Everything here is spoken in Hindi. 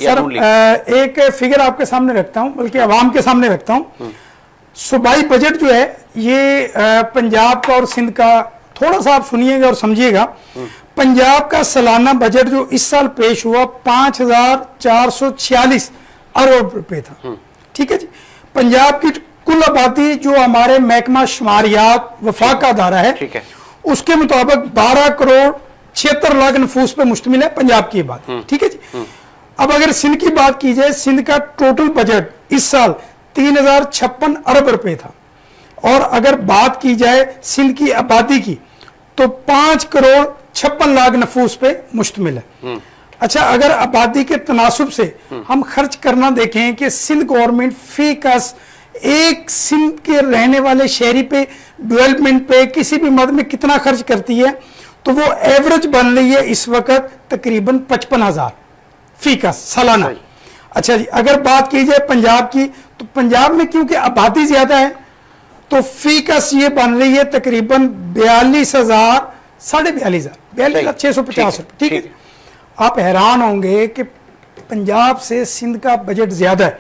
सर एक फिगर आपके सामने रखता हूं, बल्कि आवाम के सामने रखता हूं। सूबाई बजट जो है ये पंजाब का और सिंध का, थोड़ा सा आप सुनिएगा और समझिएगा। पंजाब का सालाना बजट जो इस साल पेश हुआ 5,446 अरब रुपए था। ठीक है जी। पंजाब की कुल आबादी जो हमारे महकमा शुमारियात वफाक का अदारा है, ठीक है, उसके मुताबिक 12 करोड़ 76 लाख नफूस पे मुश्तमिल है पंजाब की आबादी। ठीक है जी। अब अगर सिंध की बात की जाए, सिंध का टोटल बजट इस साल 3,056 अरब रुपए था। और अगर बात की जाए सिंध की आबादी की, तो 5 करोड़ 56 लाख नफूस पे मुश्तमिल है। अच्छा, अगर आबादी के तनासुब से हम खर्च करना देखें कि सिंध गवर्नमेंट फी कस एक सिंध के रहने वाले शहरी पे, डेवलपमेंट पे, किसी भी मद में कितना खर्च करती है, तो वो एवरेज बन रही है इस वक्त तकरीबन 55,000 फी का सालाना। अच्छा जी, अगर बात की जाए पंजाब की, तो पंजाब में क्योंकि आबादी ज्यादा है, तो फी का ये बन रही है तकरीबन 42,000, 42,650 रुपये। ठीक है। आप हैरान होंगे कि पंजाब से सिंध का बजट ज्यादा है,